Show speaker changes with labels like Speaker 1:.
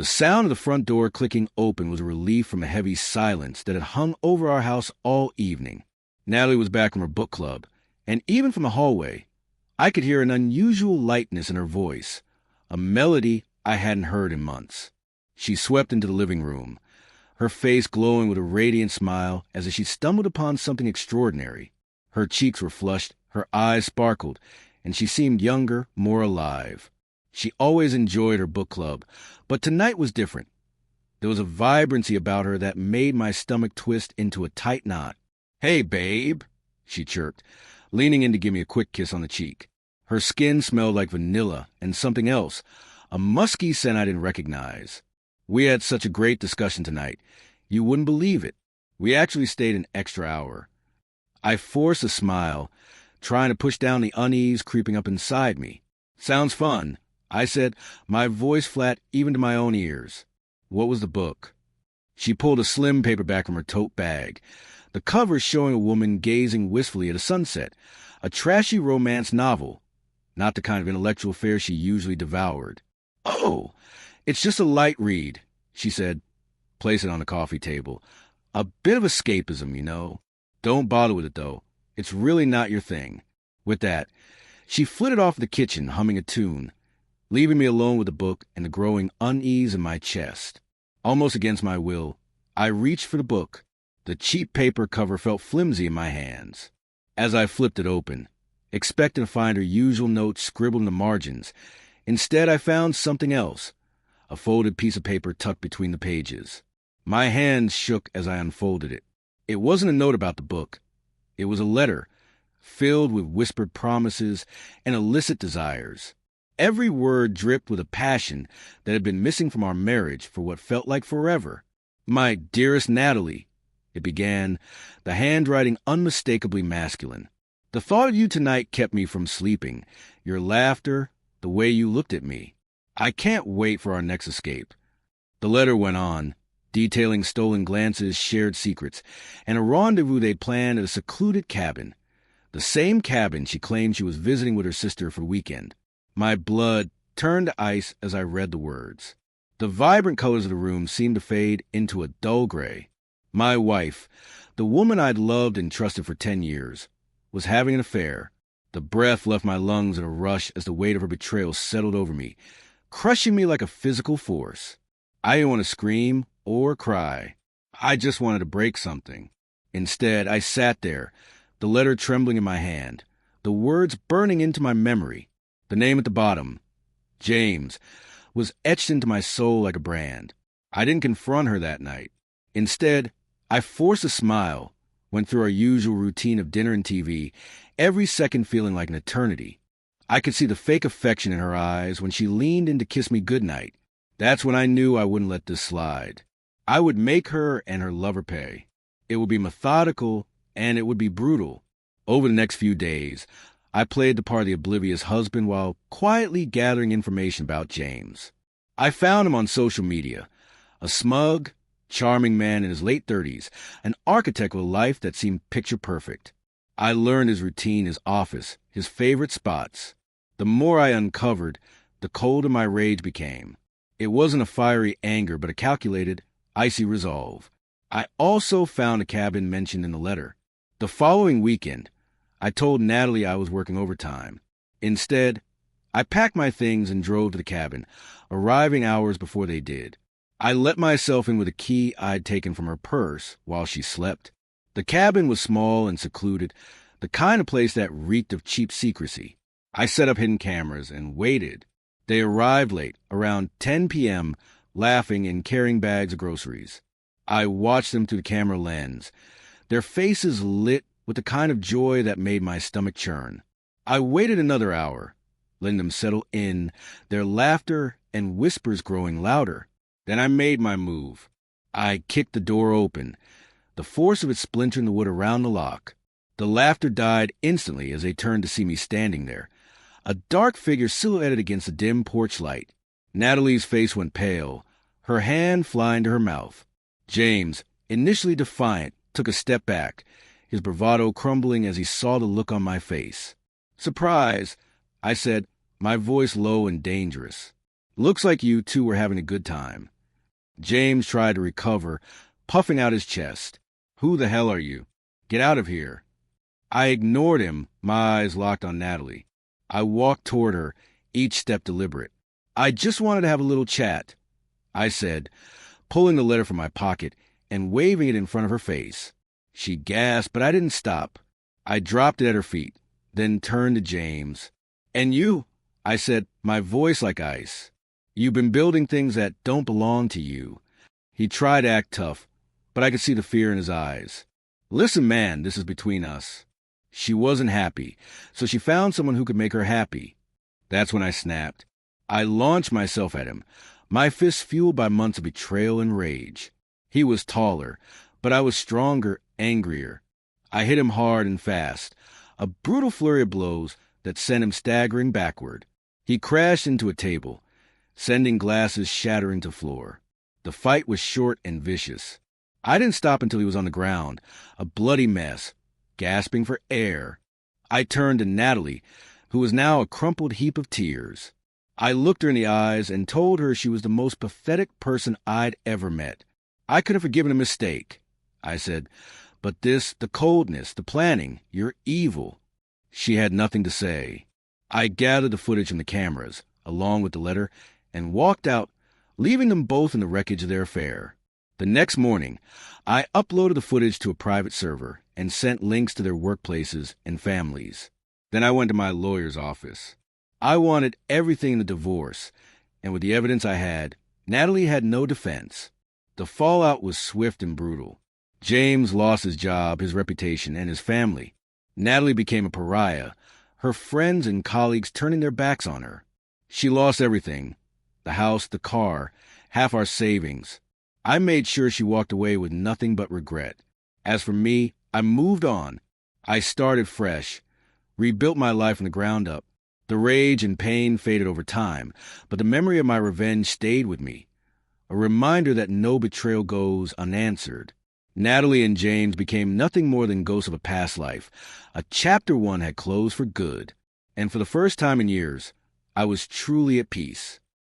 Speaker 1: The sound of the front door clicking open was a relief from a heavy silence that had hung over our house all evening. Natalie was back from her book club, and even from the hallway, I could hear an unusual lightness in her voice, a melody I hadn't heard in months. She swept into the living room, her face glowing with a radiant smile as if she stumbled upon something extraordinary. Her cheeks were flushed, her eyes sparkled, and she seemed younger, more alive. She always enjoyed her book club, but tonight was different. There was a vibrancy about her that made my stomach twist into a tight knot. "Hey, babe," she chirped, leaning in to give me a quick kiss on the cheek. Her skin smelled like vanilla and something else, a musky scent I didn't recognize. We had such a great discussion tonight. You wouldn't believe it. We actually stayed an extra hour. I forced a smile, trying to push down the unease creeping up inside me. "Sounds fun," I said, my voice flat even to my own ears. "What was the book?" She pulled a slim paperback from her tote bag, the cover showing a woman gazing wistfully at a sunset, a trashy romance novel, not the kind of intellectual fare she usually devoured. "Oh, it's just a light read," she said, place it on the coffee table. "A bit of escapism, you know. Don't bother with it, though. It's really not your thing." With that, she flitted off to the kitchen, humming a tune, leaving me alone with the book and the growing unease in my chest. Almost against my will, I reached for the book. The cheap paper cover felt flimsy in my hands. As I flipped it open, expecting to find her usual notes scribbled in the margins, instead I found something else, a folded piece of paper tucked between the pages. My hands shook as I unfolded it. It wasn't a note about the book. It was a letter, filled with whispered promises and illicit desires. Every word dripped with a passion that had been missing from our marriage for what felt like forever. "My dearest Natalie," it began, the handwriting unmistakably masculine. "The thought of you tonight kept me from sleeping. Your laughter, the way you looked at me. I can't wait for our next escape." The letter went on, detailing stolen glances, shared secrets, and a rendezvous they'd planned at a secluded cabin. The same cabin she claimed she was visiting with her sister for the weekend. My blood turned to ice as I read the words. The vibrant colors of the room seemed to fade into a dull gray. My wife, the woman I'd loved and trusted for 10 years, was having an affair. The breath left my lungs in a rush as the weight of her betrayal settled over me, crushing me like a physical force. I didn't want to scream or cry. I just wanted to break something. Instead, I sat there, the letter trembling in my hand, the words burning into my memory. The name at the bottom, James, was etched into my soul like a brand. I didn't confront her that night. Instead, I forced a smile, went through our usual routine of dinner and TV, every second feeling like an eternity. I could see the fake affection in her eyes when she leaned in to kiss me goodnight. That's when I knew I wouldn't let this slide. I would make her and her lover pay. It would be methodical, and it would be brutal. Over the next few days, I played the part of the oblivious husband while quietly gathering information about James. I found him on social media, a smug, charming man in his late 30s, an architect of a life that seemed picture-perfect. I learned his routine, his office, his favorite spots. The more I uncovered, the colder my rage became. It wasn't a fiery anger, but a calculated, icy resolve. I also found a cabin mentioned in the letter. The following weekend, I told Natalie I was working overtime. Instead, I packed my things and drove to the cabin, arriving hours before they did. I let myself in with a key I'd taken from her purse while she slept. The cabin was small and secluded, the kind of place that reeked of cheap secrecy. I set up hidden cameras and waited. They arrived late, around 10 p.m., laughing and carrying bags of groceries. I watched them through the camera lens, their faces lit with the kind of joy that made my stomach churn. I waited another hour, letting them settle in, their laughter and whispers growing louder. Then I made my move. I kicked the door open, the force of it splintering the wood around the lock. The laughter died instantly as they turned to see me standing there, a dark figure silhouetted against the dim porch light. Natalie's face went pale, her hand flying to her mouth. James, initially defiant, took a step back, his bravado crumbling as he saw the look on my face. "Surprise," I said, my voice low and dangerous. Looks like you two were having a good time. James tried to recover, puffing out his chest. Who the hell are you? Get out of here. I ignored him, my eyes locked on Natalie. I walked toward her, each step deliberate. I just wanted to have a little chat, I said, pulling the letter from my pocket and waving it in front of her face. She gasped, but I didn't stop. I dropped it at her feet, then turned to James. And you, I said, my voice like ice. You've been building things that don't belong to you. He tried to act tough, but I could see the fear in his eyes. Listen, man, this is between us. She wasn't happy, so she found someone who could make her happy. That's when I snapped. I launched myself at him, my fists fueled by months of betrayal and rage. He was taller, but I was stronger, angrier. I hit him hard and fast, a brutal flurry of blows that sent him staggering backward. He crashed into a table, sending glasses shattering to floor. The fight was short and vicious. I didn't stop until he was on the ground, a bloody mess, gasping for air. I turned to Natalie, who was now a crumpled heap of tears. I looked her in the eyes and told her she was the most pathetic person I'd ever met. I could have forgiven a mistake, I said, but this, the coldness, the planning, you're evil. She had nothing to say. I gathered the footage from the cameras, along with the letter, and walked out, leaving them both in the wreckage of their affair. The next morning, I uploaded the footage to a private server and sent links to their workplaces and families. Then I went to my lawyer's office. I wanted everything in the divorce, and with the evidence I had, Natalie had no defense. The fallout was swift and brutal. James lost his job, his reputation, and his family. Natalie became a pariah, her friends and colleagues turning their backs on her. She lost everything, the house, the car, half our savings. I made sure she walked away with nothing but regret. As for me, I moved on. I started fresh, rebuilt my life from the ground up. The rage and pain faded over time, but the memory of my revenge stayed with me, a reminder that no betrayal goes unanswered. Natalie and James became nothing more than ghosts of a past life. A chapter 1 had closed for good, and for the first time in years, I was truly at peace.